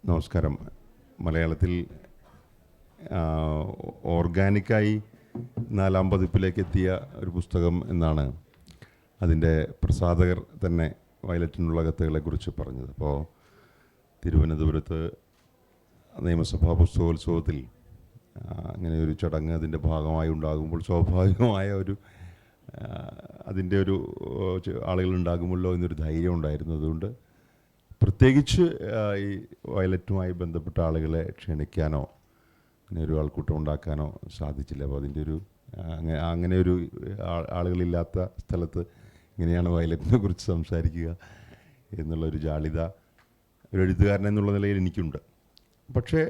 നമസ്കാരം. മലയാളത്തിൽ ഓർഗാനിക്കായി 4-ാം പതിപ്പിലേക്ക് എത്തിയ ഒരു പുസ്തകം എന്നാണ് അതിൻ്റെ പ്രസാധകർ തന്നെ വയലറ്റിനുള്ള കത്തുകളെക്കുറിച്ച് പറഞ്ഞത്. അപ്പോൾ തിരുവനന്തപുരത്ത് നിയമസഭാ പുസ്തകോത്സവത്തിൽ അങ്ങനെ ഒരു ചടങ്ങ് അതിൻ്റെ ഭാഗമായി ഉണ്ടാകുമ്പോൾ സ്വാഭാവികമായ ഒരു അതിൻ്റെ ഒരു ആളുകളുണ്ടാകുമല്ലോ എന്നൊരു ധൈര്യം ഉണ്ടായിരുന്നു. അതുകൊണ്ട് പ്രത്യേകിച്ച് ഈ വയലറ്റുമായി ബന്ധപ്പെട്ട ആളുകളെ ക്ഷണിക്കാനോ അങ്ങനെ ഒരു ആൾക്കൂട്ടം ഉണ്ടാക്കാനോ സാധിച്ചില്ല. അപ്പോൾ അതിൻ്റെ ഒരു അങ്ങനെ ഒരു ആളുകളില്ലാത്ത സ്ഥലത്ത് ഇങ്ങനെയാണ് വയലറ്റിനെ കുറിച്ച് സംസാരിക്കുക എന്നുള്ളൊരു ജാളിത ഒരു എഴുത്തുകാരൻ എന്നുള്ള നിലയിൽ എനിക്കുണ്ട്. പക്ഷേ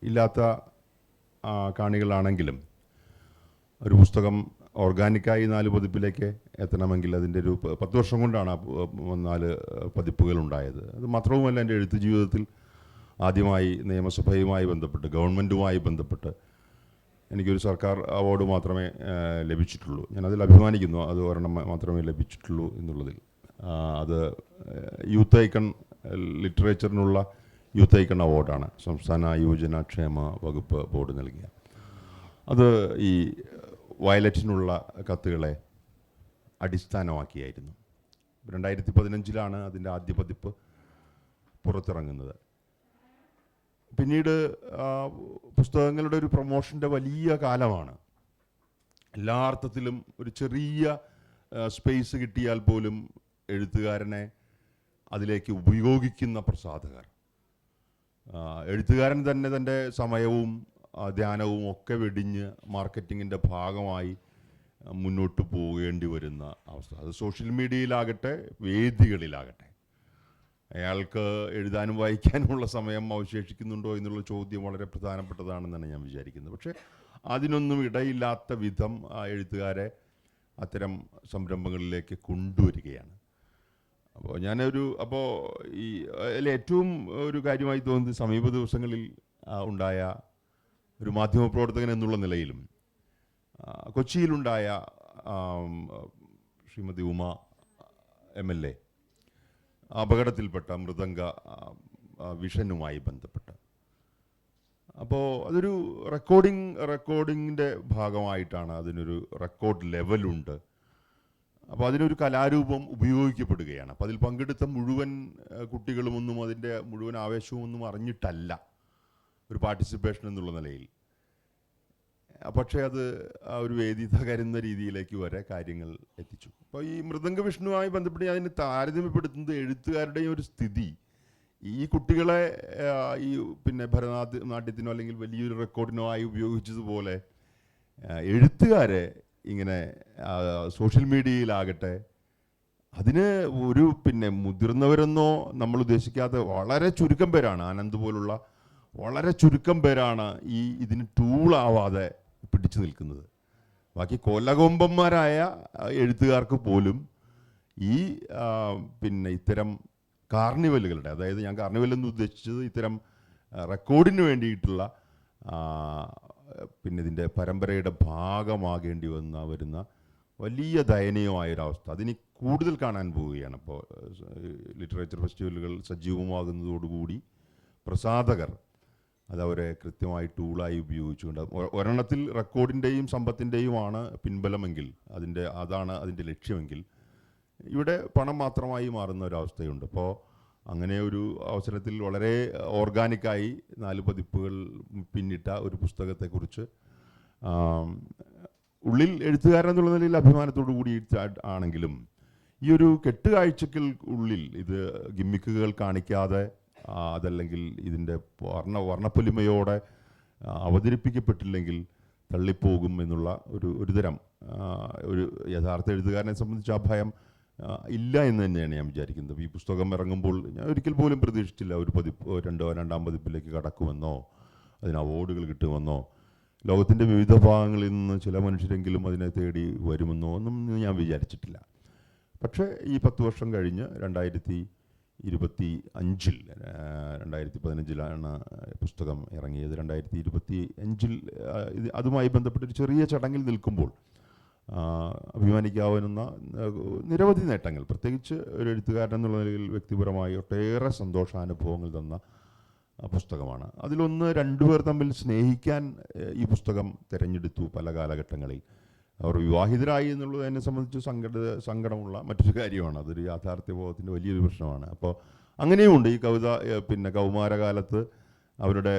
ഇല്ലാത്ത കാണികളാണെങ്കിലും ഒരു പുസ്തകം ഓർഗാനിക്കായി 4 പതിപ്പിലേക്ക് എത്തണമെങ്കിൽ അതിൻ്റെ ഒരു 10 വർഷം കൊണ്ടാണ് 4 പതിപ്പുകൾ ഉണ്ടായത്. അത് മാത്രവുമല്ല, എൻ്റെ എഴുത്ത് ജീവിതത്തിൽ ആദ്യമായി നിയമസഭയുമായി ബന്ധപ്പെട്ട് ഗവൺമെൻറ്റുമായി ബന്ധപ്പെട്ട് എനിക്കൊരു സർക്കാർ അവാർഡ് മാത്രമേ ലഭിച്ചിട്ടുള്ളൂ. ഞാനതിൽ അഭിമാനിക്കുന്നു. അത് ഒരെണ്ണം മാത്രമേ ലഭിച്ചിട്ടുള്ളൂ എന്നുള്ളതിൽ. അത് യൂത്ത് ഐക്കൺ ലിറ്ററേച്ചറിനുള്ള യൂത്ത് ഐക്കൺ അവാർഡാണ് സംസ്ഥാന യുവജനക്ഷേമ വകുപ്പ് ബോർഡ് നൽകിയ. അത് ഈ വയലറ്റിനുള്ള കത്തുകളെ അടിസ്ഥാനമാക്കിയായിരുന്നു. 2015 അതിൻ്റെ ആദ്യ പതിപ്പ് പുറത്തിറങ്ങുന്നത്. പിന്നീട് പുസ്തകങ്ങളുടെ ഒരു പ്രൊമോഷൻ്റെ വലിയ കാലമാണ്. എല്ലാ അർത്ഥത്തിലും ഒരു ചെറിയ സ്പേസ് കിട്ടിയാൽ പോലും എഴുത്തുകാരനെ അതിലേക്ക് ഉപയോഗിക്കുന്ന പ്രസാധകർ, എഴുത്തുകാരൻ തന്നെ തൻ്റെ സമയവും ധ്യാനവും ഒക്കെ വെടിഞ്ഞ് മാർക്കറ്റിങ്ങിൻ്റെ ഭാഗമായി മുന്നോട്ട് പോകേണ്ടി വരുന്ന അവസ്ഥ. അത് സോഷ്യൽ മീഡിയയിലാകട്ടെ വേദികളിലാകട്ടെ. അയാൾക്ക് എഴുതാനും വായിക്കാനുമുള്ള സമയം അവശേഷിക്കുന്നുണ്ടോ എന്നുള്ള ചോദ്യം വളരെ പ്രധാനപ്പെട്ടതാണെന്നാണ് ഞാൻ വിചാരിക്കുന്നത്. പക്ഷേ അതിനൊന്നും ഇടയില്ലാത്ത വിധം എഴുത്തുകാരെ അത്തരം സംരംഭങ്ങളിലേക്ക് കൊണ്ടുവരികയാണ്. അപ്പോൾ ഈ ഏറ്റവും ഒരു കാര്യമായി തോന്നുന്നത് സമീപ ദിവസങ്ങളിൽ ഉണ്ടായ ഒരു മാധ്യമപ്രവർത്തകൻ എന്നുള്ള നിലയിലും കൊച്ചിയിലുണ്ടായ ശ്രീമതി ഉമ MLA അപകടത്തിൽപ്പെട്ട മൃദംഗ വിഷനുമായി ബന്ധപ്പെട്ട്. അപ്പോൾ അതൊരു റെക്കോർഡിങ്ങിൻ്റെ ഭാഗമായിട്ടാണ്. അതിനൊരു റെക്കോർഡ് ലെവലുണ്ട്. അപ്പോൾ അതിനൊരു കലാരൂപം ഉപയോഗിക്കപ്പെടുകയാണ്. അപ്പോൾ അതിൽ പങ്കെടുത്ത മുഴുവൻ കുട്ടികളുമൊന്നും അതിൻ്റെ മുഴുവൻ ആവേശമൊന്നും അറിഞ്ഞിട്ടല്ല ഒരു പാർട്ടിസിപ്പേഷൻ എന്നുള്ള നിലയിൽ. പക്ഷേ അത് ആ ഒരു വേദി തകരുന്ന രീതിയിലേക്ക് വരെ കാര്യങ്ങൾ എത്തിച്ചു. അപ്പോൾ ഈ മൃദംഗ വിഷ്ണുവുമായി ബന്ധപ്പെട്ട് അതിന് താരതമ്യപ്പെടുത്തുന്നത് എഴുത്തുകാരുടെയും ഒരു സ്ഥിതി. ഈ കുട്ടികളെ ഈ ഭരതനാട്യത്തിനോ അല്ലെങ്കിൽ വലിയൊരു റെക്കോർഡിനോ ആയി ഉപയോഗിച്ചതുപോലെ എഴുത്തുകാരെ ഇങ്ങനെ സോഷ്യൽ മീഡിയയിലാകട്ടെ അതിന് ഒരു മുതിർന്നവരെന്നോ നമ്മൾ ഉദ്ദേശിക്കാത്ത വളരെ ചുരുക്കം പേരാണ്, ആനന്ദ് പോലുള്ള വളരെ ചുരുക്കം പേരാണ് ഇതിന് ടൂളാവാതെ പിടിച്ചു നിൽക്കുന്നത്. ബാക്കി കൊലകൊമ്പന്മാരായ എഴുത്തുകാർക്ക് പോലും ഈ ഇത്തരം കാർണിവലുകളുടെ, അതായത് ഞാൻ കാർണിവലെന്ന് ഉദ്ദേശിച്ചത് ഇത്തരം റെക്കോർഡിന് വേണ്ടിയിട്ടുള്ള ഇതിൻ്റെ പരമ്പരയുടെ ഭാഗമാകേണ്ടി വരുന്ന വലിയ ദയനീയമായൊരവസ്ഥ അതിനി കൂടുതൽ കാണാൻ പോവുകയാണ്. ഇപ്പോൾ ലിറ്ററേച്ചർ ഫെസ്റ്റിവലുകൾ സജീവമാകുന്നതോടുകൂടി പ്രസാധകർ അതവരെ കൃത്യമായി ടൂളായി ഉപയോഗിച്ചുകൊണ്ട് ഒരെണ്ണത്തിൽ റെക്കോർഡിൻ്റെയും സമ്പത്തിൻ്റെയുമാണ് പിൻബലമെങ്കിൽ, അതാണ് അതിൻ്റെ ലക്ഷ്യമെങ്കിൽ, ഇവിടെ പണം മാത്രമായി മാറുന്ന ഒരവസ്ഥയുണ്ട്. അപ്പോൾ അങ്ങനെ ഒരു അവസരത്തിൽ വളരെ ഓർഗാനിക്കായി 4 പതിപ്പുകൾ പിന്നിട്ട ഒരു പുസ്തകത്തെക്കുറിച്ച് ഉള്ളിൽ എഴുത്തുകാരൻ എന്നുള്ള നിലയിൽ അഭിമാനത്തോടു കൂടി ആണെങ്കിലും ഈ ഒരു കെട്ടുകാഴ്ചയ്ക്ക് ഉള്ളിൽ ഇത് ഗിമ്മിക്കുകൾ കാണിക്കാതെ അതല്ലെങ്കിൽ ഇതിൻ്റെ വർണ്ണപ്പൊലിമയോടെ അവതരിപ്പിക്കപ്പെട്ടില്ലെങ്കിൽ തള്ളിപ്പോകും എന്നുള്ള ഒരു തരം ഒരു യഥാർത്ഥ എഴുത്തുകാരനെ സംബന്ധിച്ച് ആ ഭയം ഇല്ല എന്ന് തന്നെയാണ് ഞാൻ വിചാരിക്കുന്നത്. ഈ പുസ്തകം ഇറങ്ങുമ്പോൾ ഞാൻ ഒരിക്കൽ പോലും പ്രതീക്ഷിച്ചില്ല ഒരു പതിപ്പ് 2-ാം പതിപ്പിലേക്ക് കടക്കുമെന്നോ അതിന് അവാർഡുകൾ കിട്ടുമെന്നോ ലോകത്തിൻ്റെ വിവിധ ഭാഗങ്ങളിൽ നിന്ന് ചില മനുഷ്യരെങ്കിലും അതിനെ തേടി വരുമെന്നോ ഒന്നും ഞാൻ വിചാരിച്ചിട്ടില്ല. പക്ഷേ ഈ 10 വർഷം കഴിഞ്ഞ് 2015 പുസ്തകം ഇറങ്ങിയത്. 2025 അതുമായി ബന്ധപ്പെട്ടൊരു ചെറിയ ചടങ്ങിൽ നിൽക്കുമ്പോൾ അഭിമാനിക്കാവുന്ന നിരവധി നേട്ടങ്ങൾ, പ്രത്യേകിച്ച് ഒരു എഴുത്തുകാരൻ എന്നുള്ള നിലയിൽ വ്യക്തിപരമായി ഒട്ടേറെ സന്തോഷാനുഭവങ്ങൾ തന്ന പുസ്തകമാണ്. അതിലൊന്ന്, രണ്ടുപേർ തമ്മിൽ സ്നേഹിക്കാൻ ഈ പുസ്തകം തിരഞ്ഞെടുത്തു പല കാലഘട്ടങ്ങളിൽ. അവർ വിവാഹിതരായി എന്നുള്ളത് എന്നെ സംബന്ധിച്ച് സങ്കടമുള്ള മറ്റൊരു കാര്യമാണ്. അതൊരു യാഥാർത്ഥ്യബോധത്തിൻ്റെ വലിയൊരു പ്രശ്നമാണ്. അപ്പോൾ അങ്ങനെയുമുണ്ട് ഈ കവിത. പിന്നെ കൗമാരകാലത്ത് അവരുടെ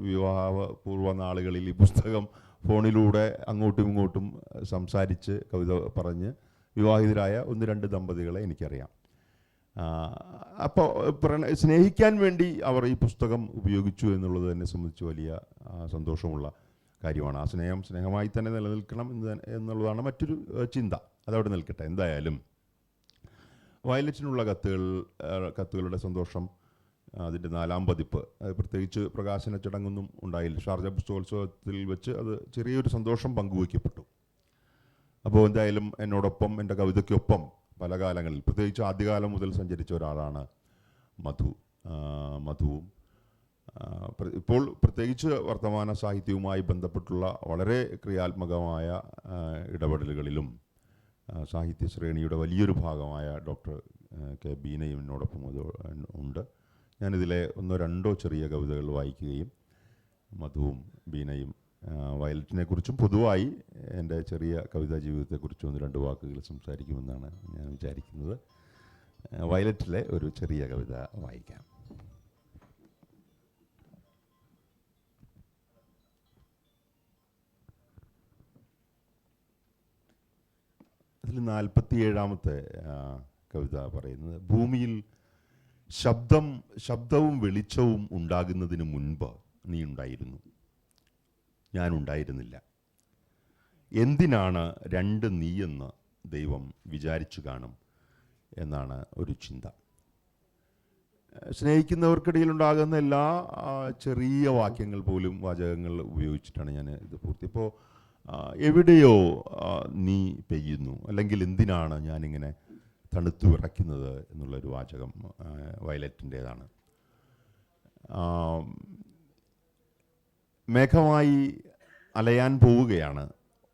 വിവാഹപൂർവ്വ നാളുകളിൽ ഈ പുസ്തകം ഫോണിലൂടെ അങ്ങോട്ടും ഇങ്ങോട്ടും സംസാരിച്ച് കവിത പറഞ്ഞ് വിവാഹിതരായ 1-2 ദമ്പതികളെ എനിക്കറിയാം. അപ്പോൾ സ്നേഹിക്കാൻ വേണ്ടി അവർ ഈ പുസ്തകം ഉപയോഗിച്ചു എന്നുള്ളത് എന്നെ സംബന്ധിച്ച് വലിയ സന്തോഷമുള്ള കാര്യമാണ്. ആ സ്നേഹമായി തന്നെ നിലനിൽക്കണം എന്നുള്ളതാണ് മറ്റൊരു ചിന്ത. അതവിടെ നിൽക്കട്ടെ. എന്തായാലും വയലറ്റിനുള്ള കത്തുകളുടെ സന്തോഷം, അതിൻ്റെ 4ാം പതിപ്പ്, പ്രത്യേകിച്ച് പ്രകാശന ചടങ്ങൊന്നും ഉണ്ടായില്ല. ഷാർജ പുസ്തകോത്സവത്തിൽ വെച്ച് അത് ചെറിയൊരു സന്തോഷം പങ്കുവയ്ക്കപ്പെട്ടു. അപ്പോൾ എന്തായാലും എന്നോടൊപ്പം, എൻ്റെ കവിതയ്ക്കൊപ്പം പല കാലങ്ങളിൽ, പ്രത്യേകിച്ച് ആദ്യകാലം മുതൽ സഞ്ചരിച്ച ഒരാളാണ് മധുവും. ഇപ്പോൾ പ്രത്യേകിച്ച് വർത്തമാന സാഹിത്യവുമായി ബന്ധപ്പെട്ടുള്ള വളരെ ക്രിയാത്മകമായ ഇടപെടലുകളിലും സാഹിത്യ ശ്രേണിയുടെ വലിയൊരു ഭാഗമായ ഡോക്ടർ കെ ബീനയും എന്നോടൊപ്പം ഉണ്ട്. ഞാനിതിലെ 1-2 ചെറിയ കവിതകൾ വായിക്കുകയും മധുവും ബീനയും വയലറ്റിനെക്കുറിച്ചും പൊതുവായി എൻ്റെ ചെറിയ കവിതാ ജീവിതത്തെക്കുറിച്ചും 1-2 വാക്കുകൾ സംസാരിക്കുമെന്നാണ് ഞാൻ വിചാരിക്കുന്നത്. വയലറ്റിലെ ഒരു ചെറിയ കവിത വായിക്കാം. അതിൽ 47ാമത്തെ കവിത പറയുന്നത്, ഭൂമിയിൽ ശബ്ദവും വെളിച്ചവും ഉണ്ടാകുന്നതിന് മുൻപ് നീ ഉണ്ടായിരുന്നു, ഞാനുണ്ടായിരുന്നില്ല. എന്തിനാണ് 2 നീയെന്ന് ദൈവം വിചാരിച്ചു കാണും എന്നാണ് ഒരു ചിന്ത. സ്നേഹിക്കുന്നവർക്കിടയിലുണ്ടാകുന്ന എല്ലാ ചെറിയ വാക്യങ്ങൾ പോലും, വാചകങ്ങൾ ഉപയോഗിച്ചിട്ടാണ് ഞാൻ ഇത് പൂർത്തി. ഇപ്പോൾ എവിടെയോ നീ പെയ്യുന്നു, അല്ലെങ്കിൽ എന്തിനാണ് ഞാനിങ്ങനെ തണുത്തു വിറയ്ക്കുന്നത് എന്നുള്ളൊരു വാചകം വയലറ്റിൻ്റേതാണ്. മേഘമായി അലയാൻ പോവുകയാണ്,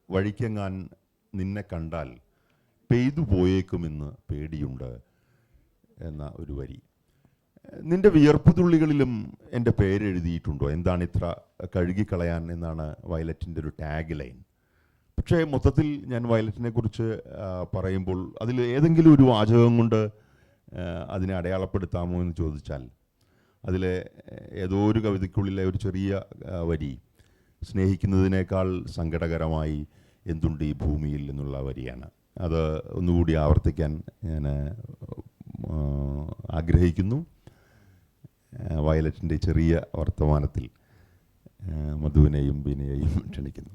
വഴിക്കെങ്ങാൻ നിന്നെ കണ്ടാൽ പെയ്തു പോയേക്കുമെന്ന് പേടിയുണ്ട് എന്ന ഒരു വരി. നിന്റെ വിയർപ്പ് തുള്ളികളിലും എൻ്റെ പേരെഴുതിയിട്ടുണ്ടോ, എന്താണ് ഇത്ര കഴുകിക്കളയാൻ എന്നാണ് വയലറ്റിൻ്റെ ഒരു ടാഗ് ലൈൻ. പക്ഷേ മൊത്തത്തിൽ ഞാൻ വയലറ്റിനെ കുറിച്ച് പറയുമ്പോൾ അതിൽ ഏതെങ്കിലും ഒരു വാചകം കൊണ്ട് അതിനെ അടയാളപ്പെടുത്താമോ എന്ന് ചോദിച്ചാൽ, അതിലെ ഏതോ ഒരു കവിതയ്ക്കുള്ളിലെ ഒരു ചെറിയ വരി, സ്നേഹിക്കുന്നതിനേക്കാൾ സങ്കടകരമായി എന്തുണ്ട് ഈ ഭൂമിയിൽ എന്നുള്ള വരിയാണ്. അത് ഒന്നുകൂടി ആവർത്തിക്കാൻ ഞാൻ ആഗ്രഹിക്കുന്നു. വയലറ്റിൻ്റെ ചെറിയ വർത്തമാനത്തിൽ മധുവിനെയും ബീനയെയും ക്ഷണിക്കുന്നു.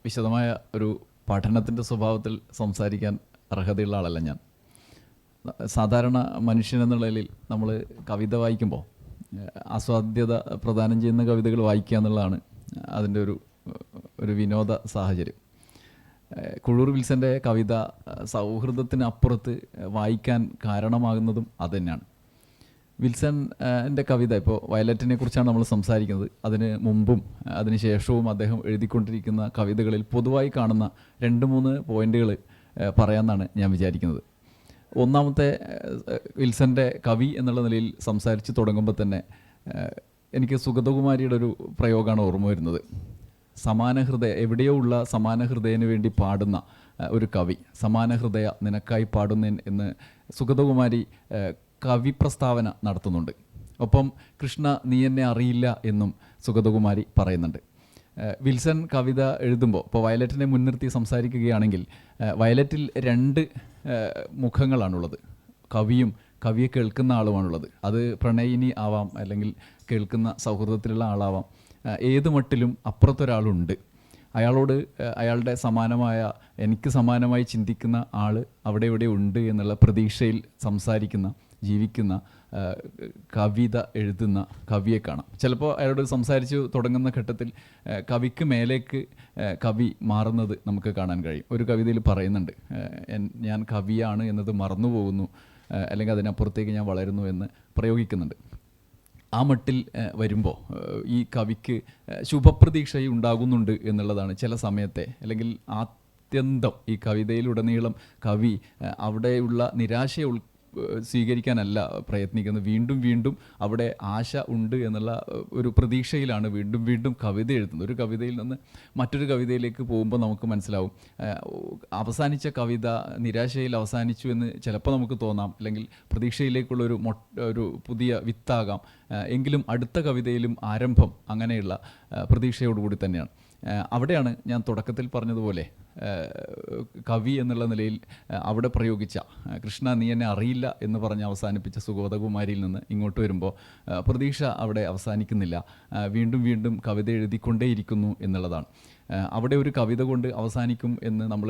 വിശദമായ ഒരു പഠനത്തിൻ്റെ സ്വഭാവത്തിൽ സംസാരിക്കാൻ അർഹതയുള്ള ആളല്ല ഞാൻ. സാധാരണ മനുഷ്യനെന്നുള്ളതിൽ നമ്മൾ കവിത വായിക്കുമ്പോൾ ആസ്വാദ്യത പ്രദാനം ചെയ്യുന്ന കവിതകൾ വായിക്കുക എന്നുള്ളതാണ് അതിൻ്റെ ഒരു വിനോദ സാഹചര്യം. കുഴൂർ വിൽസൻ്റെ കവിത സൗഹൃദത്തിന് അപ്പുറത്ത് വായിക്കാൻ കാരണമാകുന്നതും അതുതന്നെയാണ്. വിൽസൻ്റെ കവിത, ഇപ്പോൾ വയലറ്റിനെ കുറിച്ചാണ് നമ്മൾ സംസാരിക്കുന്നത്, അതിന് മുമ്പും അതിന് ശേഷവും അദ്ദേഹം എഴുതിക്കൊണ്ടിരിക്കുന്ന കവിതകളിൽ പൊതുവായി കാണുന്ന 2-3 പോയിന്റുകൾ പറയാമെന്നാണ് ഞാൻ വിചാരിക്കുന്നത്. ഒന്നാമത്തെ, വിൽസൻ്റെ കവി എന്നുള്ള നിലയിൽ സംസാരിച്ച് തുടങ്ങുമ്പോൾ തന്നെ എനിക്ക് സുഗതകുമാരിയുടെ ഒരു പ്രയോഗമാണ് ഓർമ്മ വരുന്നത്. എവിടെയോ ഉള്ള സമാന ഹൃദയന് വേണ്ടി പാടുന്ന ഒരു കവി, സമാന ഹൃദയ നിനക്കായി പാടുന്നേൻ എന്ന് സുഗതകുമാരി കവി പ്രസ്താവന നടത്തുന്നുണ്ട്. ഒപ്പം കൃഷ്ണ നീ എന്നെ അറിയില്ല എന്നും സുഗതകുമാരി പറയുന്നുണ്ട്. വിൽസൺ കവിത എഴുതുമ്പോൾ, ഇപ്പോൾ വയലറ്റിനെ മുൻനിർത്തി സംസാരിക്കുകയാണെങ്കിൽ, വയലറ്റിൽ 2 മുഖങ്ങളാണുള്ളത്. കവിയും കവിയെ കേൾക്കുന്ന ആളുമാണുള്ളത്. അത് പ്രണയിനി ആവാം, അല്ലെങ്കിൽ കേൾക്കുന്ന സൗഹൃദത്തിലുള്ള ആളാവാം. ഏത് മട്ടിലും അപ്പുറത്തൊരാളുണ്ട്. അയാളോട് അയാളുടെ എനിക്ക് സമാനമായി ചിന്തിക്കുന്ന ആൾ അവിടെ ഇവിടെ ഉണ്ട് എന്നുള്ള പ്രതീക്ഷയിൽ സംസാരിക്കുന്ന, ജീവിക്കുന്ന, കവിത എഴുതുന്ന കവിയെ കാണാം. ചിലപ്പോൾ അയാളോട് സംസാരിച്ച് തുടങ്ങുന്ന ഘട്ടത്തിൽ കവിക്ക് മേലേക്ക് കവി മാറുന്നത് നമുക്ക് കാണാൻ കഴിയും. ഒരു കവിതയിൽ പറയുന്നുണ്ട്, ഞാൻ കവിയാണ് എന്നത് മറന്നു പോകുന്നു, അല്ലെങ്കിൽ അതിനപ്പുറത്തേക്ക് ഞാൻ വളരുന്നു എന്ന് പ്രയോഗിക്കുന്നുണ്ട്. ആ മട്ടിൽ വരുമ്പോൾ ഈ കവിക്ക് ശുഭപ്രതീക്ഷ ഉണ്ടാകുന്നുണ്ട് എന്നുള്ളതാണ് ചില സമയത്തെ, അല്ലെങ്കിൽ ആത്യന്തം ഈ കവിതയിലുടനീളം കവി അവിടെയുള്ള നിരാശയെ സ്വീകരിക്കാനല്ല പ്രയത്നിക്കുന്നത്. വീണ്ടും വീണ്ടും അവിടെ ആശ ഉണ്ട് എന്നുള്ള ഒരു പ്രതീക്ഷയിലാണ് വീണ്ടും വീണ്ടും കവിത എഴുതുന്നത്. ഒരു കവിതയിൽ നിന്ന് മറ്റൊരു കവിതയിലേക്ക് പോകുമ്പോൾ നമുക്ക് മനസ്സിലാവും അവസാനിച്ച കവിത നിരാശയിൽ അവസാനിച്ചു എന്ന് ചിലപ്പോൾ നമുക്ക് തോന്നാം, അല്ലെങ്കിൽ പ്രതീക്ഷയിലേക്കുള്ള ഒരു പുതിയ വിത്താകാം. എങ്കിലും അടുത്ത കവിതയിലും ആരംഭം അങ്ങനെയുള്ള പ്രതീക്ഷയോടുകൂടി തന്നെയാണ്. അവിടെയാണ് ഞാൻ തുടക്കത്തിൽ പറഞ്ഞതുപോലെ കവി എന്നുള്ള നിലയിൽ അവിടെ പ്രയോഗിച്ച കൃഷ്ണ നീ എന്നെ അറിയില്ല എന്ന് പറഞ്ഞ് അവസാനിപ്പിച്ച സുഗതകുമാരിയിൽ നിന്ന് ഇങ്ങോട്ട് വരുമ്പോൾ പ്രതീക്ഷ അവിടെ അവസാനിക്കുന്നില്ല, വീണ്ടും വീണ്ടും കവിത എഴുതിക്കൊണ്ടേയിരിക്കുന്നു എന്നുള്ളതാണ്. അവിടെ ഒരു കവിത കൊണ്ട് അവസാനിക്കും എന്ന് നമ്മൾ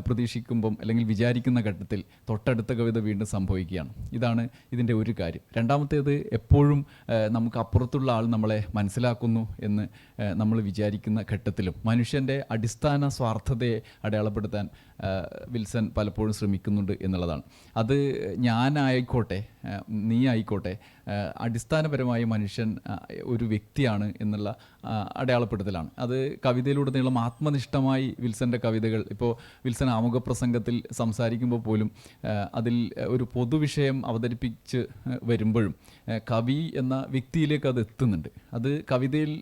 പ്രതീക്ഷിക്കുമ്പം അല്ലെങ്കിൽ വിചാരിക്കുന്ന ഘട്ടത്തിൽ തൊട്ടടുത്ത കവിത വീണ്ടും സംഭവിക്കുകയാണ്. ഇതാണ് ഇതിൻ്റെ ഒരു കാര്യം. രണ്ടാമത്തേത്, എപ്പോഴും നമുക്ക് അപ്പുറത്തുള്ള ആൾ നമ്മളെ മനസ്സിലാക്കുന്നു എന്ന് നമ്മൾ വിചാരിക്കുന്ന ഘട്ടത്തിലും മനുഷ്യൻ്റെ അടിസ്ഥാന സ്വാർത്ഥതയെ അടയാളപ്പെടുത്താൻ വിൽസൺ പലപ്പോഴും ശ്രമിക്കുന്നുണ്ട് എന്നുള്ളതാണ്. അത് ഞാനായിക്കോട്ടെ നീ ആയിക്കോട്ടെ, അടിസ്ഥാനപരമായി മനുഷ്യൻ ഒരു വ്യക്തിയാണ് എന്നുള്ള അടയാളപ്പെടുത്തലാണ്. അത് കവിതയിലുടനീളം ആത്മനിഷ്ഠമായി വിൽസൻ്റെ കവിതകൾ, ഇപ്പോൾ വിൽസൺ ആമുഖപ്രസംഗത്തിൽ സംസാരിക്കുമ്പോൾ പോലും അതിൽ ഒരു പൊതുവിഷയം അവതരിപ്പിച്ച് വരുമ്പോഴും കവി എന്ന വ്യക്തിയിലേക്ക് അത് എത്തുന്നുണ്ട്. അത് കവിതയിൽ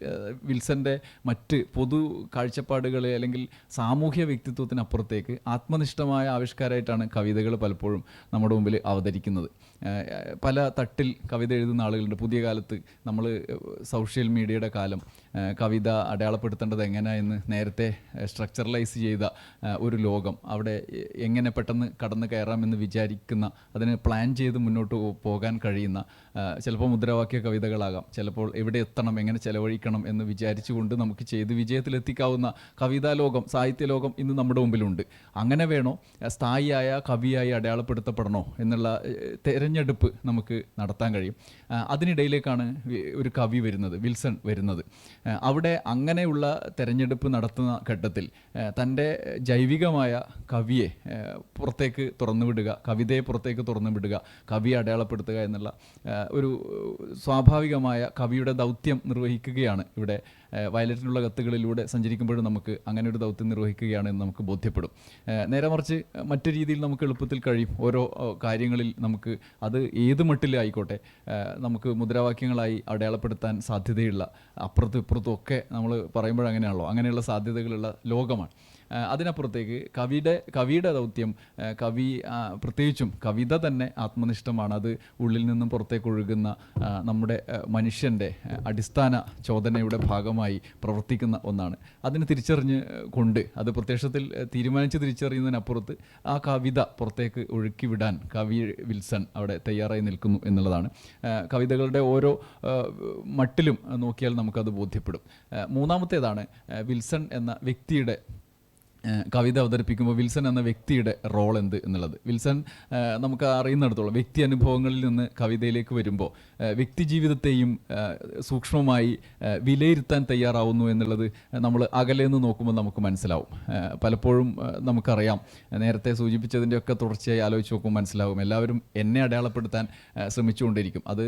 വിൽസൻ്റെ മറ്റ് പൊതു കാഴ്ചപ്പാടുകളെ അല്ലെങ്കിൽ സാമൂഹ്യ വ്യക്തിത്വത്തിനപ്പുറത്തേക്ക് ആത്മനിഷ്ഠമായ ആവിഷ്കാരമായിട്ടാണ് കവിതകൾ പലപ്പോഴും നമ്മുടെ മുമ്പിൽ അവതരിക്കുന്നത്. പല തട്ടിൽ കവിത എഴുതുന്ന ആളുകളുണ്ട്. പുതിയ കാലത്ത് നമ്മൾ സോഷ്യൽ മീഡിയയുടെ കാലം, കവിത അടയാളപ്പെടുത്തേണ്ടത് എങ്ങനെയെന്ന് നേരത്തെ സ്ട്രക്ചറലൈസ് ചെയ്ത ഒരു ലോകം, അവിടെ എങ്ങനെ പെട്ടെന്ന് കടന്നു കയറാമെന്ന് വിചാരിക്കുന്ന, അതിന് പ്ലാൻ ചെയ്ത് മുന്നോട്ട് പോകാൻ കഴിയുന്ന, ചിലപ്പോൾ മുദ്രാവാക്യ കവിതകളാകാം, ചിലപ്പോൾ എവിടെ എത്തണം, എങ്ങനെ ചെലവഴിക്കണം എന്ന് വിചാരിച്ചുകൊണ്ട് നമുക്ക് ചെയ്ത് വിജയത്തിലെത്തിക്കാവുന്ന കവിതാ ലോകം, സാഹിത്യ ലോകം ഇന്ന് നമ്മുടെ മുമ്പിലുണ്ട്. അങ്ങനെ വേണോ, സ്ഥായിയായ കവിയായി അടയാളപ്പെടുത്തപ്പെടണോ എന്നുള്ള തെരഞ്ഞെടുപ്പ് നമുക്ക് നടത്താൻ കഴിയും. അതിനിടയിലേക്കാണ് ഒരു കവി വരുന്നത്, വിൽസൺ വരുന്നത്. അവിടെ അങ്ങനെയുള്ള തെരഞ്ഞെടുപ്പ് നടത്തുന്ന ഘട്ടത്തിൽ തൻ്റെ ജൈവികമായ കവിയെ പുറത്തേക്ക് തുറന്നു വിടുക, കവിതയെ പുറത്തേക്ക് തുറന്നു വിടുക, കവിയെ അടയാളപ്പെടുത്തുക എന്നുള്ള ഒരു സ്വാഭാവികമായ കവിയുടെ ദൗത്യം നിർവഹിക്കുകയാണ് ഇവിടെ. വയലറ്റിനുള്ള കത്തുകളിലൂടെ സഞ്ചരിക്കുമ്പോഴും നമുക്ക് അങ്ങനെ ഒരു ദൗത്യം നിർവഹിക്കുകയാണ് എന്ന് നമുക്ക് ബോധ്യപ്പെടും. നേരെ മറിച്ച് മറ്റു രീതിയിൽ നമുക്ക് എളുപ്പത്തിൽ കഴിയും. ഓരോ കാര്യങ്ങളിൽ നമുക്ക് അത് ഏത് മട്ടിലായിക്കോട്ടെ നമുക്ക് മുദ്രാവാക്യങ്ങളായി അടയാളപ്പെടുത്താൻ സാധ്യതയുള്ള, അപ്പുറത്തും ഇപ്പുറത്തും ഒക്കെ നമ്മൾ പറയുമ്പോഴങ്ങനെയാണല്ലോ, അങ്ങനെയുള്ള സാധ്യതകളുള്ള ലോകമാണ്. അതിനപ്പുറത്തേക്ക് കവിയുടെ ദൗത്യം, കവി പ്രത്യേകിച്ചും കവിത തന്നെ ആത്മനിഷ്ഠമാണ്. അത് ഉള്ളിൽ നിന്നും പുറത്തേക്ക് ഒഴുകുന്ന നമ്മുടെ മനുഷ്യൻ്റെ അടിസ്ഥാന ചോദനയുടെ ഭാഗമായി പ്രവർത്തിക്കുന്ന ഒന്നാണ്. അതിന് തിരിച്ചറിഞ്ഞ് കൊണ്ട് അത് പ്രത്യക്ഷത്തിൽ തീരുമാനിച്ച് തിരിച്ചറിയുന്നതിനപ്പുറത്ത് ആ കവിത പുറത്തേക്ക് ഒഴുക്കി വിടാൻ കവി വിൽസൺ അവിടെ തയ്യാറായി നിൽക്കുന്നു എന്നുള്ളതാണ്. കവിതകളുടെ ഓരോ മട്ടിലും നോക്കിയാൽ നമുക്കത് ബോധ്യപ്പെടും. മൂന്നാമത്തേതാണ് വിൽസൺ എന്ന വ്യക്തിയുടെ കവിത അവതരിപ്പിക്കുമ്പോൾ വിൽസൺ എന്ന വ്യക്തിയുടെ റോൾ എന്ത് എന്നുള്ളത്. വിൽസൺ നമുക്ക് അറിയുന്നിടത്തോളം വ്യക്തി അനുഭവങ്ങളിൽ നിന്ന് കവിതയിലേക്ക് വരുമ്പോൾ വ്യക്തി ജീവിതത്തെയും സൂക്ഷ്മമായി വിലയിരുത്താൻ തയ്യാറാവുന്നു എന്നുള്ളത് നമ്മൾ അകലെ നിന്ന് നോക്കുമ്പോൾ നമുക്ക് മനസ്സിലാവും. പലപ്പോഴും നമുക്കറിയാം, നേരത്തെ സൂചിപ്പിച്ചതിൻ്റെയൊക്കെ തുടർച്ചയായി ആലോചിച്ച് നോക്കുമ്പോൾ മനസ്സിലാവും, എല്ലാവരും എന്നെ അടയാളപ്പെടുത്താൻ ശ്രമിച്ചുകൊണ്ടിരിക്കും. അത്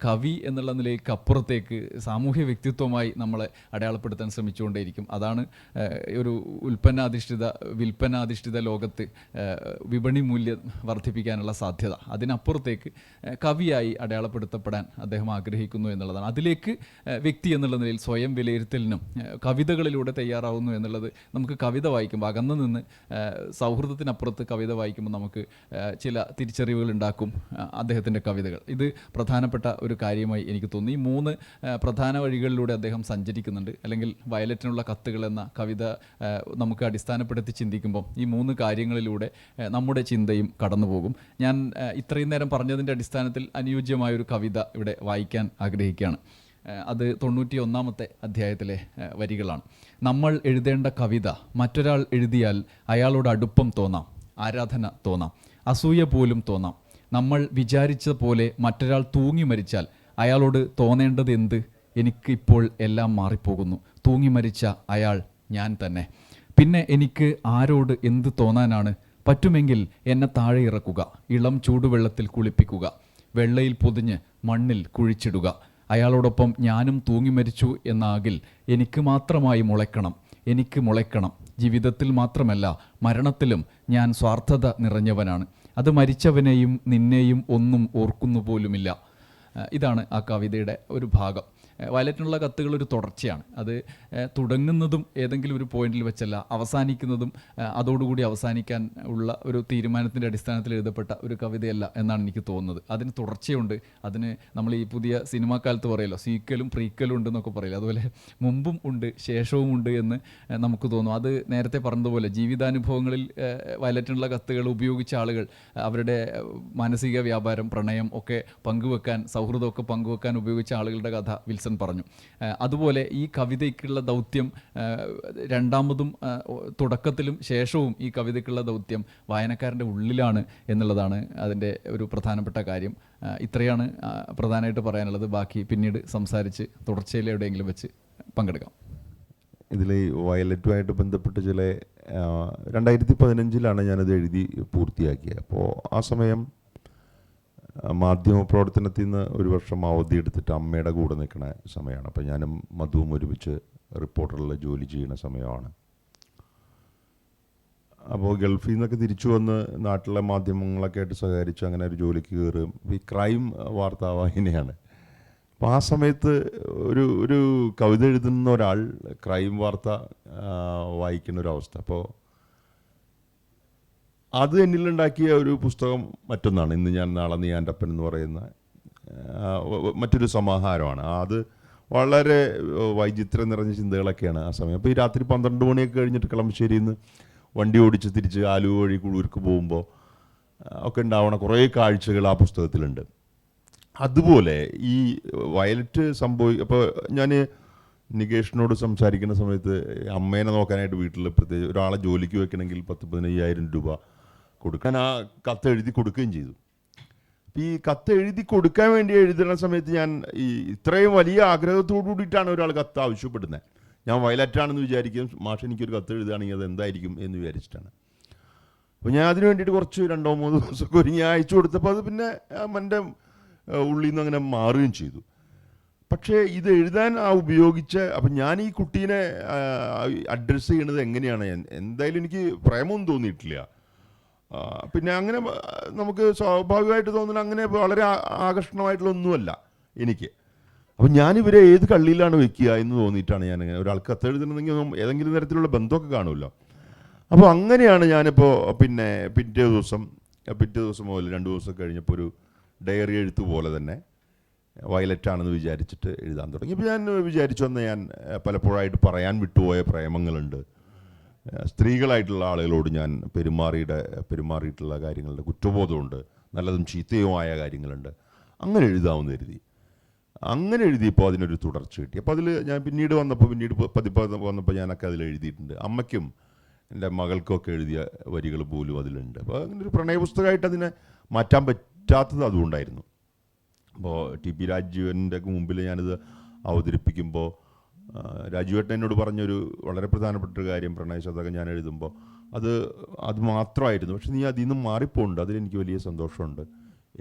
കവി എന്നുള്ള നിലയ്ക്ക് അപ്പുറത്തേക്ക് സാമൂഹ്യ വ്യക്തിത്വമായി നമ്മളെ അടയാളപ്പെടുത്താൻ ശ്രമിച്ചുകൊണ്ടേയിരിക്കും. അതാണ് ഒരു വിൽപ്പനാധിഷ്ഠിത ലോകത്ത് വിപണി മൂല്യം വർദ്ധിപ്പിക്കാനുള്ള സാധ്യത. അതിനപ്പുറത്തേക്ക് കവിയായി അടയാളപ്പെടുത്തപ്പെടാൻ അദ്ദേഹം ആഗ്രഹിക്കുന്നു എന്നുള്ളതാണ്. അതിലേക്ക് വ്യക്തി എന്നുള്ള നിലയിൽ സ്വയം വിലയിരുത്തലിനും കവിതകളിലൂടെ തയ്യാറാവുന്നു എന്നുള്ളത് നമുക്ക് കവിത വായിക്കുമ്പോൾ, അകന്നു നിന്ന് സൗഹൃദത്തിനപ്പുറത്ത് കവിത വായിക്കുമ്പോൾ നമുക്ക് ചില തിരിച്ചറിവുകൾ ഉണ്ടാക്കും അദ്ദേഹത്തിൻ്റെ കവിതകൾ. ഇത് പ്രധാനപ്പെട്ട ഒരു കാര്യമായി എനിക്ക് തോന്നി. ഈ 3 പ്രധാന വഴികളിലൂടെ അദ്ദേഹം സഞ്ചരിക്കുന്നുണ്ട്. അല്ലെങ്കിൽ വയലറ്റിനുള്ള കത്തുകൾ എന്ന കവിത നമുക്ക് അടിസ്ഥാനപ്പെടുത്തി ചിന്തിക്കുമ്പോൾ ഈ 3 കാര്യങ്ങളിലൂടെ നമ്മുടെ ചിന്തയും കടന്നു പോകും. ഞാൻ ഇത്രയും നേരം പറഞ്ഞതിൻ്റെ അടിസ്ഥാനത്തിൽ അനുയോജ്യമായൊരു കവിത ഇവിടെ വായിക്കാൻ ആഗ്രഹിക്കുകയാണ്. അത് 91-ാമത്തെ അധ്യായത്തിലെ വരികളാണ്. നമ്മൾ എഴുതേണ്ട കവിത മറ്റൊരാൾ എഴുതിയാൽ അയാളോട് അടുപ്പം തോന്നാം, ആരാധന തോന്നാം, അസൂയ പോലും തോന്നാം. നമ്മൾ വിചാരിച്ച പോലെ മറ്റൊരാൾ തൂങ്ങി മരിച്ചാൽ അയാളോട് തോന്നേണ്ടത് എന്ത്? എനിക്ക് ഇപ്പോൾ എല്ലാം മാറിപ്പോകുന്നു. തൂങ്ങി മരിച്ച അയാൾ ഞാൻ തന്നെ. പിന്നെ എനിക്ക് ആരോട് എന്ത് തോന്നാനാണ്? പറ്റുമെങ്കിൽ എന്നെ താഴെ ഇറക്കുക, ഇളം ചൂടുവെള്ളത്തിൽ കുളിപ്പിക്കുക, വെള്ളയിൽ പൊതിഞ്ഞ് മണ്ണിൽ കുഴിച്ചിടുക. അയാളോടൊപ്പം ഞാനും തൂങ്ങി മരിച്ചു എന്നാകിൽ എനിക്ക് മാത്രമായി മുളയ്ക്കണം, എനിക്ക് മുളയ്ക്കണം. ജീവിതത്തിൽ മാത്രമല്ല മരണത്തിലും ഞാൻ സ്വാർത്ഥത നിറഞ്ഞവനാണ്. അത് മരിച്ചവനെയും നിന്നെയും ഒന്നും ഓർക്കുന്നു പോലുമില്ല. ഇതാണ് ആ കവിതയുടെ ഒരു ഭാഗം. വയലറ്റിനുള്ള കത്തുകൾ ഒരു തുടർച്ചയാണ്. അത് തുടങ്ങുന്നതും ഏതെങ്കിലും ഒരു പോയിന്റിൽ വെച്ചല്ല, അവസാനിക്കുന്നതും അതോടുകൂടി അവസാനിക്കാൻ ഉള്ള ഒരു തീരുമാനത്തിൻ്റെ അടിസ്ഥാനത്തിൽ എഴുതപ്പെട്ട ഒരു കവിതയല്ല എന്നാണ് എനിക്ക് തോന്നുന്നത്. അതിന് തുടർച്ചയുണ്ട്. അതിന് നമ്മൾ ഈ പുതിയ സിനിമാ കാലത്ത് പറയല്ലോ, സീക്വലും പ്രീക്വലും ഉണ്ടെന്നൊക്കെ പറയില്ല, അതുപോലെ മുമ്പും ഉണ്ട് ശേഷവും ഉണ്ട് എന്ന് നമുക്ക് തോന്നും. അത് നേരത്തെ പറഞ്ഞതുപോലെ ജീവിതാനുഭവങ്ങളിൽ വയലറ്റിനുള്ള കത്തുകൾ ഉപയോഗിച്ച ആളുകൾ അവരുടെ മാനസിക വ്യാപാരം, പ്രണയം ഒക്കെ പങ്കുവെക്കാൻ, സൗഹൃദമൊക്കെ പങ്കുവെക്കാൻ ഉപയോഗിച്ച ആളുകളുടെ കഥ വിൽസൺ പറഞ്ഞു. അതുപോലെ ഈ കവിതയ്ക്കുള്ള ദൗത്യം രണ്ടാമതും തുടക്കത്തിലും ശേഷവും ഈ കവിതയ്ക്കുള്ള ദൗത്യം വായനക്കാരൻ്റെ ഉള്ളിലാണ് എന്നുള്ളതാണ് അതിൻ്റെ ഒരു പ്രധാനപ്പെട്ട കാര്യം. ഇത്രയാണ് പ്രധാനമായിട്ട് പറയാനുള്ളത്. ബാക്കി പിന്നീട് സംസാരിച്ച് തുടർച്ചയിൽ എവിടെയെങ്കിലും വെച്ച് പങ്കെടുക്കാം. ഇതിൽ വയലറ്റുമായിട്ട് ബന്ധപ്പെട്ട് ചില 2015 ഞാനത് എഴുതി പൂർത്തിയാക്കിയത്. അപ്പോൾ ആ സമയം മാധ്യമപ്രവർത്തനത്തിൽ നിന്ന് ഒരു വർഷം അവധി എടുത്തിട്ട് അമ്മയുടെ കൂടെ നിൽക്കുന്ന സമയമാണ്. അപ്പോൾ ഞാനും മധുവും ഒരുമിച്ച് റിപ്പോർട്ടറിൽ ജോലി ചെയ്യുന്ന സമയമാണ്. അപ്പോൾ ഗൾഫിൽ നിന്നൊക്കെ തിരിച്ചു വന്ന് നാട്ടിലെ മാധ്യമങ്ങളൊക്കെ ആയിട്ട് സഹകരിച്ച് അങ്ങനെ ഒരു ജോലിക്ക് കയറും. ഈ ക്രൈം വാർത്താവാഹിനിയാണ്. അപ്പോൾ ആ സമയത്ത് ഒരു കവിത എഴുതുന്ന ഒരാൾ ക്രൈം വാർത്ത വായിക്കുന്ന ഒരവസ്ഥ. അപ്പോൾ അത് എന്നിലുണ്ടാക്കിയ ഒരു പുസ്തകം മറ്റൊന്നാണ് ഇന്ന് ഞാൻ നാളെ നീ എൻ്റെ അപ്പൻ എന്ന് പറയുന്ന മറ്റൊരു സമാഹാരമാണ്. അത് വളരെ വൈചിത്രം നിറഞ്ഞ ചിന്തകളൊക്കെയാണ് ആ സമയം. അപ്പോൾ ഈ രാത്രി 12 മണിയൊക്കെ കഴിഞ്ഞിട്ട് കളമശ്ശേരിയിൽ നിന്ന് വണ്ടി ഓടിച്ച് തിരിച്ച് ആലുവ വഴി കുളൂർക്ക് പോകുമ്പോൾ ഒക്കെ ഉണ്ടാവണ കുറേ കാഴ്ചകൾ ആ പുസ്തകത്തിലുണ്ട്. അതുപോലെ ഈ വയലറ്റ് അപ്പോൾ ഞാൻ നികേഷിനോട് സംസാരിക്കുന്ന സമയത്ത് അമ്മേനെ നോക്കാനായിട്ട് വീട്ടിൽ പ്രത്യേകിച്ച് ഒരാളെ ജോലിക്ക് വെക്കണമെങ്കിൽ 10-15,000 രൂപ കൊടുക്കാൻ ആ കത്ത് എഴുതി കൊടുക്കുകയും ചെയ്തു. അപ്പം ഈ കത്ത് എഴുതി കൊടുക്കാൻ വേണ്ടി എഴുതുന്ന സമയത്ത് ഞാൻ ഈ ഇത്രയും വലിയ ആഗ്രഹത്തോടു കൂടിയിട്ടാണ് ഒരാൾ കത്ത് ആവശ്യപ്പെടുന്നത്. ഞാൻ വയലറ്റാണെന്ന് വിചാരിക്കും, മാഷ് എനിക്കൊരു കത്ത് എഴുതുകയാണെങ്കിൽ അത് എന്തായിരിക്കും എന്ന് വിചാരിച്ചിട്ടാണ്. അപ്പോൾ ഞാൻ അതിന് വേണ്ടിയിട്ട് കുറച്ച് 2-3 ദിവസമൊക്കെ ഒരുങ്ങി അയച്ചു കൊടുത്തപ്പോൾ അത് പിന്നെ എൻ്റെ ഉള്ളിൽ നിന്ന് അങ്ങനെ മാറുകയും ചെയ്തു. പക്ഷേ ഇത് എഴുതാൻ ഉപയോഗിച്ച അപ്പം ഞാൻ ഈ കുട്ടീനെ അഡ്രസ്സ് ചെയ്യണത് എങ്ങനെയാണ്, എന്തായാലും എനിക്ക് പ്രേമമൊന്നും തോന്നിയിട്ടില്ല. പിന്നെ അങ്ങനെ നമുക്ക് സ്വാഭാവികമായിട്ട് തോന്നുന്ന അങ്ങനെ വളരെ ആകർഷണമായിട്ടുള്ളൊന്നുമല്ല എനിക്ക്. അപ്പം ഞാനിവരെ ഏത് കള്ളിയിലാണ് വെക്കുക എന്ന് തോന്നിയിട്ടാണ് ഞാനിങ്ങനെ ഒരാൾക്ക് കത്തെഴുതണമെങ്കിൽ ഏതെങ്കിലും തരത്തിലുള്ള ബന്ധമൊക്കെ കാണുമല്ലോ. അപ്പോൾ അങ്ങനെയാണ് ഞാനിപ്പോൾ പിന്നെ പിറ്റേ ദിവസം മുതൽ 2 ദിവസം കഴിഞ്ഞപ്പോൾ ഒരു ഡയറി എഴുത്ത് പോലെ തന്നെ വയലറ്റാണെന്ന് വിചാരിച്ചിട്ട് എഴുതാൻ തുടങ്ങി. ഇപ്പോൾ ഞാൻ വിചാരിച്ചു വന്ന ഞാൻ പലപ്പോഴായിട്ട് പറയാൻ വിട്ടുപോയ പ്രേമങ്ങളുണ്ട്, സ്ത്രീകളായിട്ടുള്ള ആളുകളോട് ഞാൻ പെരുമാറിയിട്ടുള്ള കാര്യങ്ങളുടെ കുറ്റബോധമുണ്ട്, നല്ലതും ചീത്തയുമായ കാര്യങ്ങളുണ്ട്. അങ്ങനെ എഴുതാമെന്ന് കരുതി. അങ്ങനെ എഴുതിയപ്പോൾ അതിനൊരു തുടർച്ച കിട്ടി. അപ്പോൾ അതിൽ ഞാൻ പിന്നീട് വന്നപ്പോൾ ഞാനൊക്കെ അതിൽ എഴുതിയിട്ടുണ്ട്. അമ്മയ്ക്കും എൻ്റെ മകൾക്കൊക്കെ എഴുതിയ വരികൾ പോലും അതിലുണ്ട്. അപ്പോൾ അങ്ങനെ ഒരു പ്രണയപുസ്തകമായിട്ട് അതിനെ മാറ്റാൻ പറ്റാത്തത് അതുകൊണ്ടായിരുന്നു. അപ്പോൾ ടി.പി. രാജീവൻ്റെ മുമ്പിൽ ഞാനിത് അവതരിപ്പിക്കുമ്പോൾ രാജീവേട്ടൻ എന്നോട് പറഞ്ഞൊരു വളരെ പ്രധാനപ്പെട്ട ഒരു കാര്യം, പ്രണയശതകം ഞാൻ എഴുതുമ്പോൾ അത് മാത്രമായിരുന്നു, പക്ഷെ നീ അതിൽ നിന്ന് മാറിപ്പോണ്ട്, അതിലെനിക്ക് വലിയ സന്തോഷമുണ്ട്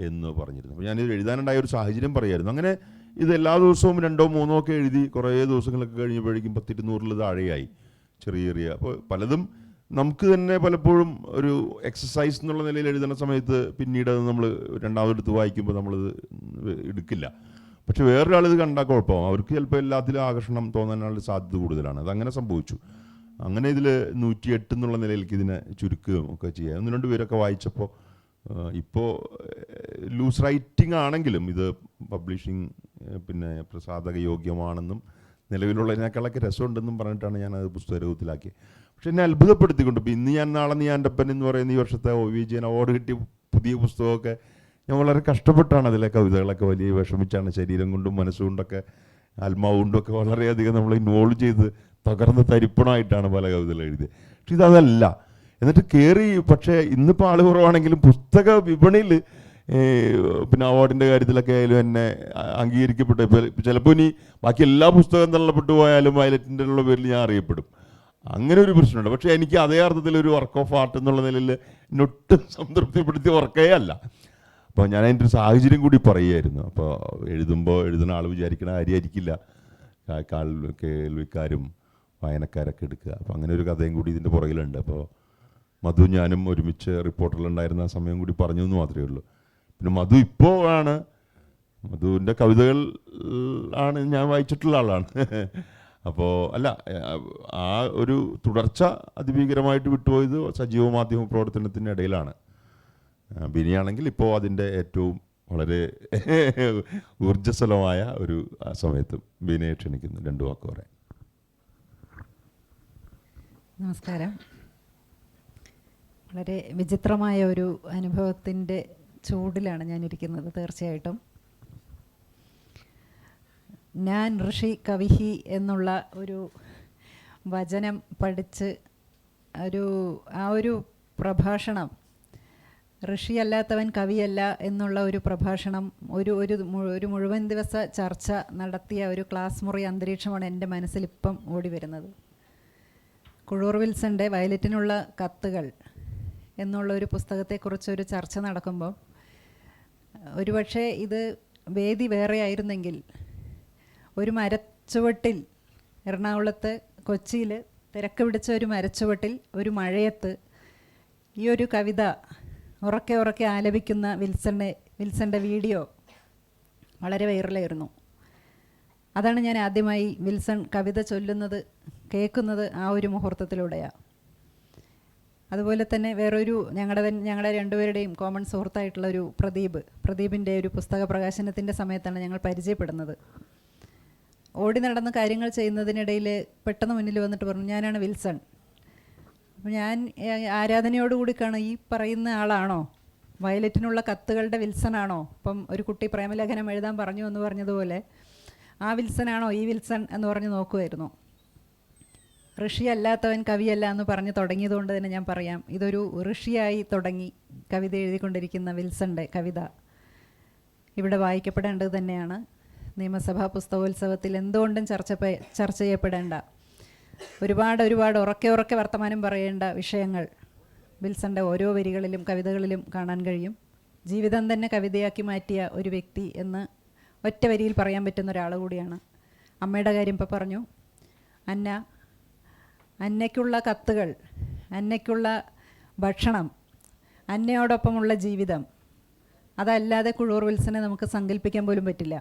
എന്ന് പറഞ്ഞിരുന്നു. അപ്പോൾ ഞാനിത് എഴുതാനുണ്ടായ ഒരു സാഹചര്യം പറയായിരുന്നു. അങ്ങനെ ഇത് എല്ലാ ദിവസവും 2-3 ഒക്കെ എഴുതി കുറേ ദിവസങ്ങളൊക്കെ കഴിഞ്ഞപ്പോഴേക്കും 10-200 താഴെയായി ചെറിയ. അപ്പോൾ പലതും നമുക്ക് തന്നെ പലപ്പോഴും ഒരു എക്സസൈസ് എന്നുള്ള നിലയിൽ എഴുതുന്ന സമയത്ത് പിന്നീട് അത് നമ്മൾ രണ്ടാമതെടുത്ത് വായിക്കുമ്പോൾ നമ്മളത് എടുക്കില്ല. പക്ഷെ വേറൊരാളിത് കണ്ടാൽ കുഴപ്പമാകും, അവർക്ക് ചിലപ്പോൾ എല്ലാത്തിലും ആകർഷണം തോന്നാനുള്ള സാധ്യത കൂടുതലാണ്. അതങ്ങനെ സംഭവിച്ചു. അങ്ങനെ ഇതിൽ 108 എന്നുള്ള നിലയിലേക്ക് ഇതിനെ ചുരുക്കുകയും ഒക്കെ ചെയ്യാം. 1-2 പേരൊക്കെ വായിച്ചപ്പോൾ ഇപ്പോൾ ലൂസ് റൈറ്റിംഗ് ആണെങ്കിലും ഇത് പബ്ലിഷിങ് പിന്നെ പ്രസാധക യോഗ്യമാണെന്നും നിലവിലുള്ളതിനേക്കാളൊക്കെ രസമുണ്ടെന്നും പറഞ്ഞിട്ടാണ് ഞാനത് പുസ്തകരൂപത്തിലാക്കിയത്. പക്ഷെ എന്നെ അത്ഭുതപ്പെടുത്തിക്കൊണ്ട് ഇപ്പോൾ ഇന്ന് ഞാൻ നാളെ നീ എൻ്റെ അപ്പൻ എന്ന് പറയുന്ന ഈ വർഷത്തെ OV വിജയൻ അവാർഡ് കിട്ടിയ പുതിയ പുസ്തകമൊക്കെ ഞാൻ വളരെ കഷ്ടപ്പെട്ടാണ് അതിലെ കവിതകളൊക്കെ വലിയ വിഷമിച്ചാണ്, ശരീരം കൊണ്ടും മനസ്സുകൊണ്ടൊക്കെ ആത്മാവ് കൊണ്ടൊക്കെ വളരെയധികം നമ്മൾ ഇൻവോൾവ് ചെയ്ത് തകർന്ന് തരിപ്പണമായിട്ടാണ് പല കവിതകൾ എഴുതിയത്. പക്ഷെ ഇതല്ല. എന്നിട്ട് കയറി. പക്ഷേ ഇന്നിപ്പോൾ ആൾ കുറവാണെങ്കിലും പുസ്തക വിപണിയിൽ പിന്നെ അവാർഡിൻ്റെ കാര്യത്തിലൊക്കെ ആയാലും എന്നെ അംഗീകരിക്കപ്പെട്ടു. ചിലപ്പോൾ ഇനി ബാക്കി എല്ലാ പുസ്തകം തള്ളപ്പെട്ടു പോയാലും വയലറ്റിൻ്റെ ഉള്ള പേരിൽ ഞാൻ അറിയപ്പെടും. അങ്ങനെ ഒരു പ്രശ്നമുണ്ട്. പക്ഷേ എനിക്ക് അതേ അർത്ഥത്തിൽ ഒരു വർക്ക് ഓഫ് ആർട്ട് എന്നുള്ള നിലയിൽ എന്നൊട്ടും സംതൃപ്തിപ്പെടുത്തിയ വർക്കേ അല്ല. അപ്പോൾ ഞാൻ അതിൻ്റെ ഒരു സാഹചര്യം കൂടി പറയുമായിരുന്നു. അപ്പോൾ എഴുതുന്ന ആൾ വിചാരിക്കുന്ന കാര്യമായിരിക്കില്ല കേൾവിക്കാരും വായനക്കാരൊക്കെ എടുക്കുക. അപ്പോൾ അങ്ങനെ ഒരു കഥയും കൂടി ഇതിൻ്റെ പുറകിലുണ്ട്. അപ്പോൾ മധു ഞാനും ഒരുമിച്ച് റിപ്പോർട്ടറിലുണ്ടായിരുന്ന സമയം കൂടി പറഞ്ഞു എന്ന് മാത്രമേ ഉള്ളൂ. പിന്നെ മധു ഇപ്പോൾ മധുവിൻ്റെ കവിതകൾ ആണ് ഞാൻ വായിച്ചിട്ടുള്ള ആളാണ്. അപ്പോൾ അല്ല, ആ ഒരു തുടർച്ച അതിഭീകരമായിട്ട് വിട്ടുപോയത് സജീവ മാധ്യമ പ്രവർത്തനത്തിൻ്റെ ഇടയിലാണ്. ബിനിയാണെങ്കിൽ ഇപ്പോൾ അതിൻ്റെ ഏറ്റവും വളരെ ഊർജ്ജസ്വലമായ ഒരു സമയത്തും ബിനിയെ ക്ഷണിക്കുന്നു 2 വാക്ക് പറയാൻ. നമസ്കാരം. വളരെ വിചിത്രമായ ഒരു അനുഭവത്തിൻ്റെ ചൂടിലാണ് ഞാനിരിക്കുന്നത്. തീർച്ചയായിട്ടും ഞാൻ ഋഷി കവിഹി എന്നുള്ള ഒരു വചനം പഠിച്ച് ആ ഒരു പ്രഭാഷണം, ഋഷിയല്ലാത്തവൻ കവിയല്ല എന്നുള്ള ഒരു പ്രഭാഷണം, ഒരു മുഴുവൻ ദിവസ ചർച്ച നടത്തിയ ഒരു ക്ലാസ് മുറി അന്തരീക്ഷമാണ് എൻ്റെ മനസ്സിൽ ഇപ്പം ഓടി വരുന്നത്. കുഴൂർ വിൽസൻ്റെ വയലറ്റിനുള്ള കത്തുകൾ എന്നുള്ള ഒരു പുസ്തകത്തെക്കുറിച്ചൊരു ചർച്ച നടക്കുമ്പോൾ ഒരുപക്ഷെ ഇത് വേദി വേറെ ആയിരുന്നെങ്കിൽ ഒരു മരച്ചുവട്ടിൽ, എറണാകുളത്ത് കൊച്ചിയിൽ തിരക്ക് പിടിച്ച ഒരു മരച്ചുവട്ടിൽ ഒരു മഴയത്ത് ഈ ഒരു കവിത ഉറക്കെ ഉറക്കെ ആലപിക്കുന്ന വിൽസൻ്റെ വീഡിയോ വളരെ വൈറലായിരുന്നു. അതാണ് ഞാൻ ആദ്യമായി വിൽസൺ കവിത ചൊല്ലുന്നത് കേൾക്കുന്നത് ആ ഒരു മുഹൂർത്തത്തിലൂടെയാണ്. അതുപോലെ തന്നെ വേറൊരു ഞങ്ങളുടെ രണ്ടുപേരുടെയും കോമൺ സുഹൃത്തായിട്ടുള്ള ഒരു പ്രദീപിൻ്റെ ഒരു പുസ്തക പ്രകാശനത്തിൻ്റെ സമയത്താണ് ഞങ്ങൾ പരിചയപ്പെടുന്നത്. ഓടി നടന്ന് കാര്യങ്ങൾ ചെയ്യുന്നതിനിടയിൽ പെട്ടെന്ന് മുന്നിൽ വന്നിട്ട് പറഞ്ഞു, ഞാനാണ് വിൽസൺ. അപ്പോൾ ഞാൻ ആരാധനയോടുകൂടി കാണും, ഈ പറയുന്ന ആളാണോ വയലറ്റിനുള്ള കത്തുകളുടെ വിൽസണാണോ? ഇപ്പം ഒരു കുട്ടി പ്രേമലേഖനം എഴുതാൻ പറഞ്ഞു എന്ന് പറഞ്ഞതുപോലെ ആ വിൽസനാണോ ഈ വിൽസൺ എന്ന് പറഞ്ഞ് നോക്കുമായിരുന്നു. ഋഷി അല്ലാത്തവൻ കവിയല്ല എന്ന് പറഞ്ഞ് തുടങ്ങിയതുകൊണ്ട് തന്നെ ഞാൻ പറയാം, ഇതൊരു ഋഷിയായി തുടങ്ങി കവിത എഴുതിക്കൊണ്ടിരിക്കുന്ന വിൽസൻ്റെ കവിത ഇവിടെ വായിക്കപ്പെടേണ്ടത് തന്നെയാണ്. നിയമസഭാ പുസ്തകോത്സവത്തിൽ എന്തുകൊണ്ടും ചർച്ച ചെയ്യപ്പെടേണ്ട, ഒരുപാട് ഉറക്കെ വർത്തമാനം പറയേണ്ട വിഷയങ്ങൾ വിൽസൻ്റെ ഓരോ വരികളിലും കവിതകളിലും കാണാൻ കഴിയും. ജീവിതം തന്നെ കവിതയാക്കി മാറ്റിയ ഒരു വ്യക്തി എന്ന് ഒറ്റ വരിയിൽ പറയാൻ പറ്റുന്ന ഒരാൾ കൂടിയാണ്. അമ്മയുടെ കാര്യം ഇപ്പോൾ പറഞ്ഞു. അന്നയ്ക്കുള്ള കത്തുകൾ, അന്നയ്ക്കുള്ള ഭക്ഷണം, അന്നയോടൊപ്പമുള്ള ജീവിതം, അതല്ലാതെ കുഴൂർ വിൽസനെ നമുക്ക് സങ്കല്പിക്കാൻ പോലും പറ്റില്ല.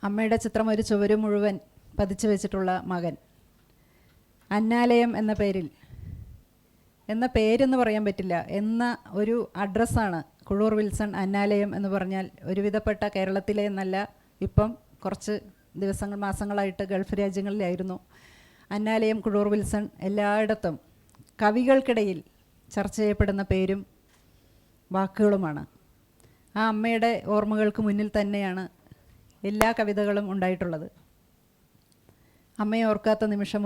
അമ്മയുടെ ചിത്രം ഒരു ചുവര് മുഴുവൻ പതിച്ചു വെച്ചിട്ടുള്ള മകൻ, അന്നാലയം എന്ന പേരെന്ന് പറയാൻ പറ്റില്ല, എന്ന ഒരു അഡ്രസ്സാണ് കുഴൂർ വിൽസൺ. അന്നാലയം എന്ന് പറഞ്ഞാൽ ഒരുവിധപ്പെട്ട കേരളത്തിലെ എന്നല്ല, ഇപ്പം കുറച്ച് മാസങ്ങളായിട്ട് ഗൾഫ് രാജ്യങ്ങളിലായിരുന്നു. അന്നാലയം കുഴൂർ വിൽസൺ എല്ലായിടത്തും കവികൾക്കിടയിൽ ചർച്ച ചെയ്യപ്പെടുന്ന പേരും വാക്കുകളുമാണ്. ആ അമ്മയുടെ ഓർമ്മകൾക്ക് മുന്നിൽ തന്നെയാണ് എല്ലാ കവിതകളും ഉണ്ടായിട്ടുള്ളത്. അമ്മയെ ഓർക്കാത്ത നിമിഷം,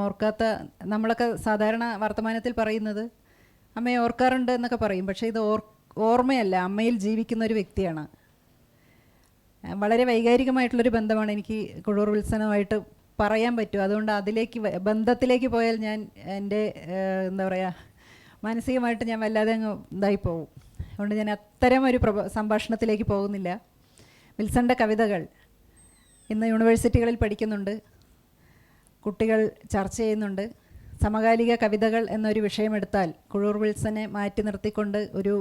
നമ്മളൊക്കെ സാധാരണ വർത്തമാനത്തിൽ പറയുന്നത് അമ്മയെ ഓർക്കാറുണ്ട് എന്നൊക്കെ പറയും. പക്ഷേ ഇത് ഓർമ്മയല്ല, അമ്മയിൽ ജീവിക്കുന്ന ഒരു വ്യക്തിയാണ്. വളരെ വൈകാരികമായിട്ടുള്ളൊരു ബന്ധമാണ് എനിക്ക് കുഴൂർ വിൽസനുമായിട്ട് പറയാൻ പറ്റും. അതുകൊണ്ട് ബന്ധത്തിലേക്ക് പോയാൽ ഞാൻ എൻ്റെ എന്താ പറയുക, മാനസികമായിട്ട് ഞാൻ വല്ലാതെ അങ്ങ് ഇതായിപ്പോവും. അതുകൊണ്ട് ഞാൻ അത്തരം ഒരു സംഭാഷണത്തിലേക്ക് പോകുന്നില്ല. വിൽസൻ്റെ കവിതകൾ ഇന്ന് യൂണിവേഴ്സിറ്റികളിൽ പഠിക്കുന്നുണ്ട്, കുട്ടികൾ ചർച്ച ചെയ്യുന്നുണ്ട്. സമകാലിക കവിതകൾ എന്നൊരു വിഷയമെടുത്താൽ കുഴൂർ വിൽസനെ മാറ്റി നിർത്തിക്കൊണ്ട് ഒരു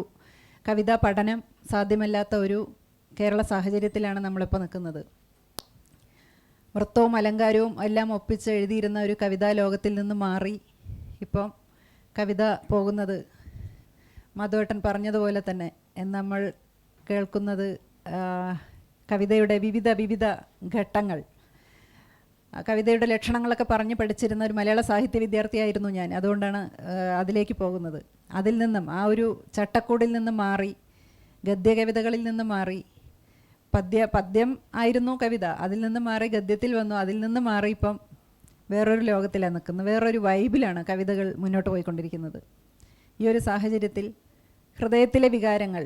കവിതാ പഠനം സാധ്യമല്ലാത്ത ഒരു കേരള സാഹചര്യത്തിലാണ് നമ്മളിപ്പോൾ നിൽക്കുന്നത്. വൃത്തവും അലങ്കാരവും എല്ലാം ഒപ്പിച്ച് എഴുതിയിരുന്ന ഒരു കവിതാ ലോകത്തിൽ നിന്ന് മാറി ഇപ്പം കവിത പോകുന്നത് മധുവേട്ടൻ പറഞ്ഞതുപോലെ തന്നെ നമ്മൾ കേൾക്കുന്നത് കവിതയുടെ വിവിധ ഘട്ടങ്ങൾ, കവിതയുടെ ലക്ഷണങ്ങളൊക്കെ പറഞ്ഞ് പഠിച്ചിരുന്ന ഒരു മലയാള സാഹിത്യ വിദ്യാർത്ഥിയായിരുന്നു ഞാൻ. അതുകൊണ്ടാണ് അതിലേക്ക് പോകുന്നത്. അതിൽ നിന്നും ആ ഒരു ചട്ടക്കൂടിൽ നിന്നും മാറി, ഗദ്യകവിതകളിൽ നിന്നും മാറി, പദ്യം ആയിരുന്നു കവിത, അതിൽ നിന്ന് മാറി ഗദ്യത്തിൽ വന്നു. അതിൽ നിന്ന് മാറി ഇപ്പം വേറൊരു ലോകത്തിലാണ് നിൽക്കുന്നത്, വേറൊരു വൈബിലാണ് കവിതകൾ മുന്നോട്ട് പോയിക്കൊണ്ടിരിക്കുന്നത്. ഈ ഒരു സാഹചര്യത്തിൽ ഹൃദയത്തിലെ വികാരങ്ങൾ,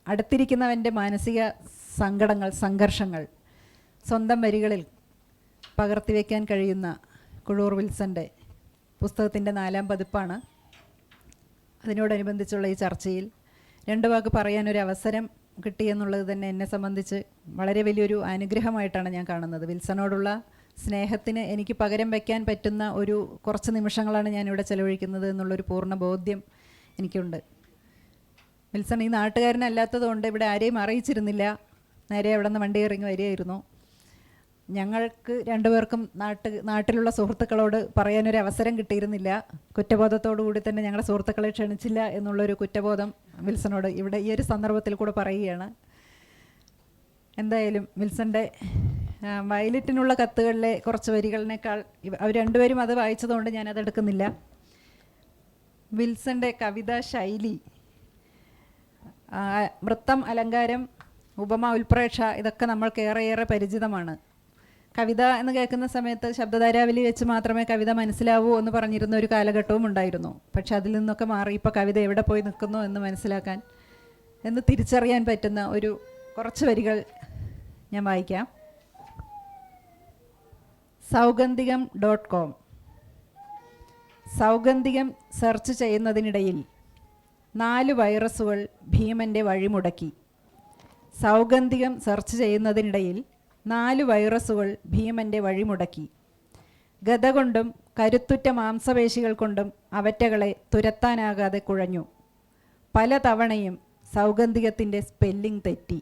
അടുത്തിരിക്കുന്നവൻ്റെ മാനസിക സങ്കടങ്ങൾ, സംഘർഷങ്ങൾ സ്വന്തം വരികളിൽ പകർത്തിവെക്കാൻ കഴിയുന്ന കുഴൂർ വിൽസൻ്റെ പുസ്തകത്തിൻ്റെ 4-ാം പതിപ്പാണ്. അതിനോടനുബന്ധിച്ചുള്ള ഈ ചർച്ചയിൽ 2 വാക്ക് പറയാനൊരു അവസരം കിട്ടിയെന്നുള്ളത് തന്നെ എന്നെ സംബന്ധിച്ച് വളരെ വലിയൊരു അനുഗ്രഹമായിട്ടാണ് ഞാൻ കാണുന്നത്. വിൽസനോടുള്ള സ്നേഹത്തിന് എനിക്ക് പകരം വയ്ക്കാൻ പറ്റുന്ന ഒരു കുറച്ച് നിമിഷങ്ങളാണ് ഞാനിവിടെ ചെലവഴിക്കുന്നത് എന്നുള്ളൊരു പൂർണ്ണ ബോധ്യം എനിക്കുണ്ട്. വിൽസൺ ഈ നാട്ടുകാരനല്ലാത്തതുകൊണ്ട് ഇവിടെ ആരെയും അറിയിച്ചിരുന്നില്ല. നേരെ അവിടെ നിന്ന് വണ്ടി ഇറങ്ങി വരികയായിരുന്നു. ഞങ്ങൾക്ക് 2 പേർക്കും നാട്ടിലുള്ള സുഹൃത്തുക്കളോട് പറയാനൊരു അവസരം കിട്ടിയിരുന്നില്ല. കുറ്റബോധത്തോടു കൂടി തന്നെ ഞങ്ങളുടെ സുഹൃത്തുക്കളെ ക്ഷണിച്ചില്ല എന്നുള്ളൊരു കുറ്റബോധം വിൽസനോട് ഇവിടെ ഈ ഒരു സന്ദർഭത്തിൽ കൂടെ പറയുകയാണ്. എന്തായാലും വിൽസൻ്റെ വയലറ്റിനുള്ള കത്തുകളിലെ കുറച്ച് വരികളിനേക്കാൾ അവർ 2 പേരും അത് വായിച്ചതുകൊണ്ട് ഞാനതെടുക്കുന്നില്ല. വിൽസൻ്റെ കവിതാ ശൈലി, വൃത്തം, അലങ്കാരം, ഉപമ, ഉൽപ്രേക്ഷ ഇതൊക്കെ നമ്മൾക്ക് ഏറെ പരിചിതമാണ്. കവിത എന്ന് കേൾക്കുന്ന സമയത്ത് ശബ്ദധാരാവലി വെച്ച് മാത്രമേ കവിത മനസ്സിലാവൂ എന്ന് പറഞ്ഞിരുന്ന ഒരു കാലഘട്ടവും ഉണ്ടായിരുന്നു. പക്ഷെ അതിൽ നിന്നൊക്കെ മാറി ഇപ്പോൾ കവിത എവിടെ പോയി നിൽക്കുന്നു എന്ന് മനസ്സിലാക്കാൻ, എന്ന് തിരിച്ചറിയാൻ പറ്റുന്ന ഒരു കുറച്ച് വരികൾ ഞാൻ വായിക്കാം. സൗഗന്ധികം.com. സൗഗന്ധികം സെർച്ച് ചെയ്യുന്നതിനിടയിൽ 4 വൈറസുകൾ ഭീമൻ്റെ വഴിമുടക്കി. സൗഗന്ധികം സെർച്ച് ചെയ്യുന്നതിനിടയിൽ 4 വൈറസുകൾ ഭീമൻ്റെ വഴിമുടക്കി. ഗത കൊണ്ടും കരുത്തുറ്റ മാംസപേശികൾ കൊണ്ടും അവറ്റകളെ തുരത്താനാകാതെ കുഴഞ്ഞു. പല തവണയും സൗഗന്ധികത്തിൻ്റെ സ്പെല്ലിംഗ് തെറ്റി.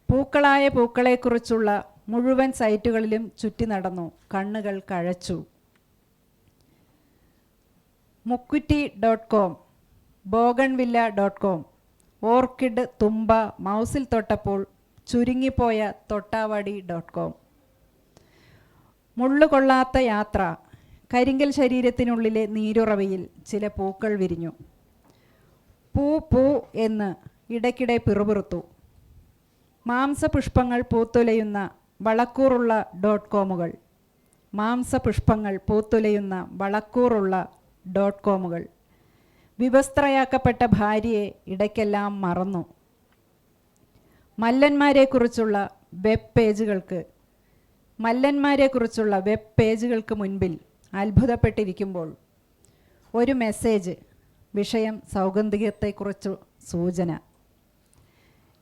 പൂക്കളായ പൂക്കളെക്കുറിച്ചുള്ള മുഴുവൻ സൈറ്റുകളിലും ചുറ്റി നടന്നു. കണ്ണുകൾ കഴച്ചു. മുക്കുറ്റി.com, ബോഗൺവില്ല.com, ഓർക്കിഡ്, തുമ്പ, മൗസിൽ തൊട്ടപ്പോൾ ചുരുങ്ങിപ്പോയ തൊട്ടാവാടി.com. മുള്ളുകൊള്ളാത്ത യാത്ര, കരിങ്കൽ ശരീരത്തിനുള്ളിലെ നീരുറവയിൽ ചില പൂക്കൾ വിരിഞ്ഞു. പൂ എന്ന് ഇടയ്ക്കിടെ പിറുപിറുത്തു. മാംസപുഷ്പങ്ങൾ പൂത്തുലയുന്ന വളക്കൂറുള്ള .കോമുകൾ. മാംസപുഷ്പങ്ങൾ പൂത്തുലയുന്ന വളക്കൂറുള്ള .കോമുകൾ. വിവസ്ത്രയാക്കപ്പെട്ട ഭാര്യയെ ഇടയ്ക്കെല്ലാം മറന്നു. മല്ലന്മാരെക്കുറിച്ചുള്ള വെബ് പേജുകൾക്ക് മുൻപിൽ അത്ഭുതപ്പെട്ടിരിക്കുമ്പോൾ ഒരു മെസ്സേജ്, വിഷയം സൗഗന്ധികത്തെക്കുറിച്ചു സൂചന.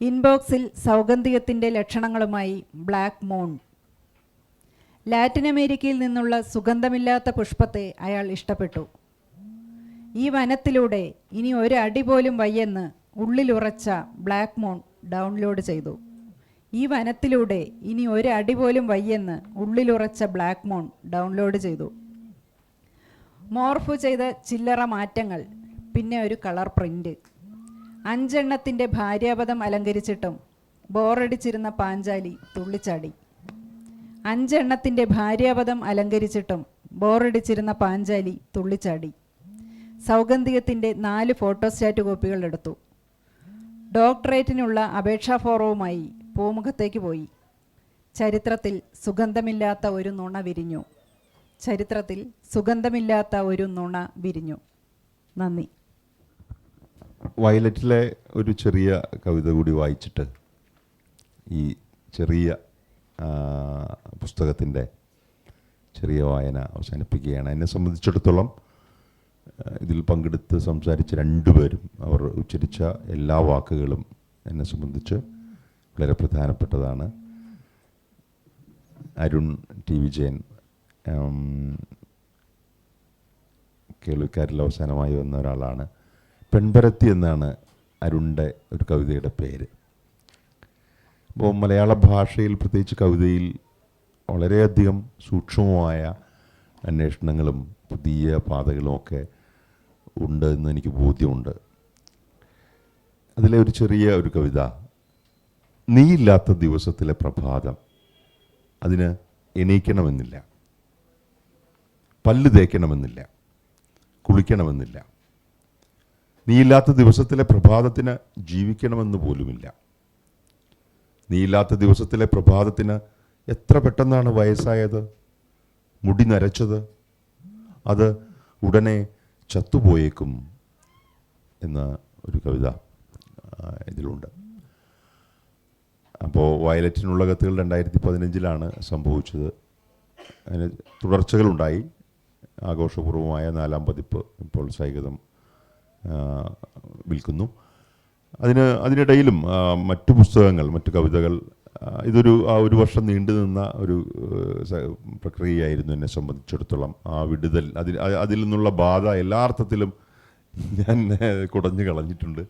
ഇൻബോക്സിൽ സൗഗന്ധികത്തിൻ്റെ ലക്ഷണങ്ങളുമായി ബ്ലാക്ക് മൂൺ. ലാറ്റിൻ അമേരിക്കയിൽ നിന്നുള്ള സുഗന്ധമില്ലാത്ത പുഷ്പത്തെ അയാൾ ഇഷ്ടപ്പെട്ടു. ഈ വനത്തിലൂടെ ഇനി ഒരു അടി പോലും വയ്യെന്ന് ഉള്ളിലുറച്ച ബ്ലാക്ക് മൂൺ ഡൗൺലോഡ് ചെയ്തു. ഈ വനത്തിലൂടെ ഇനി ഒരു അടി പോലും വയ്യെന്ന് ഉള്ളിലുറച്ച ബ്ലാക്ക് മൂൺ ഡൗൺലോഡ് ചെയ്തു. മോർഫ് ചെയ്ത ചില്ലറ മാറ്റങ്ങൾ, പിന്നെ ഒരു കളർ പ്രിൻ്റ്. 5 എണ്ണത്തിൻ്റെ ഭാര്യാപദം അലങ്കരിച്ചിട്ടും ബോറടിച്ചിരുന്ന പാഞ്ചാലി തുള്ളിച്ചാടി. 5 എണ്ണത്തിൻ്റെ ഭാര്യാപദം അലങ്കരിച്ചിട്ടും ബോറടിച്ചിരുന്ന പാഞ്ചാലി തുള്ളിച്ചാടി. സൗഗന്ധികത്തിൻ്റെ 4 ഫോട്ടോസ്റ്റാറ്റ് കോപ്പികൾ എടുത്തു. ഡോക്ടറേറ്റിനുള്ള അപേക്ഷാ ഫോറവുമായി പൂമുഖത്തേക്ക് പോയി. ചരിത്രത്തിൽ സുഗന്ധമില്ലാത്ത ഒരു നുണ വിരിഞ്ഞു. ചരിത്രത്തിൽ സുഗന്ധമില്ലാത്ത ഒരു നുണ വിരിഞ്ഞു. നന്ദി. വയലറ്റിലെ ഒരു ചെറിയ കവിത കൂടി വായിച്ചിട്ട് ഈ ചെറിയ പുസ്തകത്തിൻ്റെ ചെറിയ വായന അവസാനിപ്പിക്കുകയാണ്. എന്നെ സംബന്ധിച്ചിടത്തോളം ഇതിൽ പങ്കെടുത്ത് സംസാരിച്ച 2 പേരും അവർ ഉച്ചരിച്ച എല്ലാ വാക്കുകളും എന്നെ സംബന്ധിച്ച് വളരെ പ്രധാനപ്പെട്ടതാണ്. അരുൺ ടി വിജയൻ കേൾവിക്കാരിൽ അവസാനമായി വന്ന ഒരാളാണ്. പെൺപരത്തി എന്നാണ് അരുണിൻ്റെ ഒരു കവിതയുടെ പേര്. അപ്പോൾ മലയാള ഭാഷയിൽ, പ്രത്യേകിച്ച് കവിതയിൽ, വളരെയധികം സൂക്ഷ്മമായ അന്വേഷണങ്ങളും പുതിയ പാതകളുമൊക്കെ ഉണ്ട് എന്ന് എനിക്ക് ബോധ്യമുണ്ട്. അതിലെ ഒരു ചെറിയ ഒരു കവിത, നീയില്ലാത്ത ദിവസത്തിലെ പ്രഭാതം, അതിന് എണീക്കണമെന്നില്ല, പല്ല് തേക്കണമെന്നില്ല, കുളിക്കണമെന്നില്ല. നീയില്ലാത്ത ദിവസത്തിലെ പ്രഭാതത്തിന് ജീവിക്കണമെന്ന് പോലുമില്ല. നീയില്ലാത്ത ദിവസത്തിലെ പ്രഭാതത്തിന് എത്ര പെട്ടെന്നാണ് വയസ്സായത്, മുടി നരച്ചത്, അത് ഉടനെ ചത്തുപോയേക്കും എന്ന ഒരു കവിത ഇതിലുണ്ട്. അപ്പോൾ വയലറ്റിനുള്ള കത്തുകൾ 2015 സംഭവിച്ചത്. അതിന് തുടർച്ചകളുണ്ടായി. ആഘോഷപൂർവമായ 4ാം പതിപ്പ് ഇപ്പോൾ സൈകതം വിൽക്കുന്നു. അതിനിടയിലും മറ്റു പുസ്തകങ്ങൾ, മറ്റു കവിതകൾ, ഇതൊരു ഒരു വർഷം നീണ്ടു നിന്ന ഒരു പ്രക്രിയയായിരുന്നു എന്നെ സംബന്ധിച്ചിടത്തോളം. ആ വിടുതൽ, അതിൽ നിന്നുള്ള ബാധ എല്ലാ അർത്ഥത്തിലും ഞാൻ കുടഞ്ഞു കളഞ്ഞിട്ടുണ്ട്.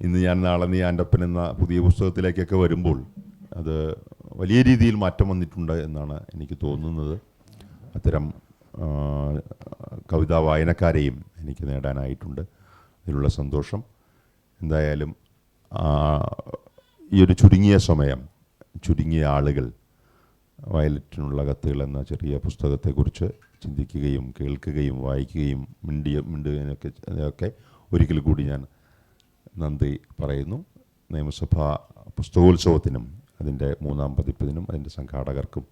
ഇന്ന് ഞാൻ നാളെ നീ ആൻ്റപ്പൻ എന്ന പുതിയ പുസ്തകത്തിലേക്കൊക്കെ വരുമ്പോൾ അത് വലിയ രീതിയിൽ മാറ്റം വന്നിട്ടുണ്ട് എന്നാണ് എനിക്ക് തോന്നുന്നത്. അത്തരം കവിതാ വായനക്കാരെയും എനിക്ക് നേടാനായിട്ടുണ്ട്. അതിലുള്ള സന്തോഷം. എന്തായാലും ഈ ഒരു ചുരുങ്ങിയ സമയം, ചുരുങ്ങിയ ആളുകൾ വയലറ്റിനുള്ള കത്തുകൾ എന്ന ചെറിയ പുസ്തകത്തെക്കുറിച്ച് ചിന്തിക്കുകയും കേൾക്കുകയും വായിക്കുകയും മിണ്ടുകയൊക്കെ ഒരിക്കൽ കൂടി ഞാൻ നന്ദി പറയുന്നു. നിയമസഭാ പുസ്തകോത്സവത്തിനും അതിൻ്റെ 3ാം പതിപ്പിനും അതിൻ്റെ സംഘാടകർക്കും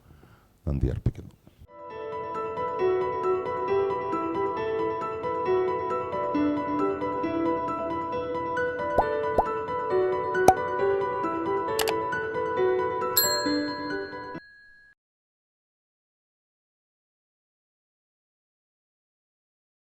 നന്ദി അർപ്പിക്കുന്നു.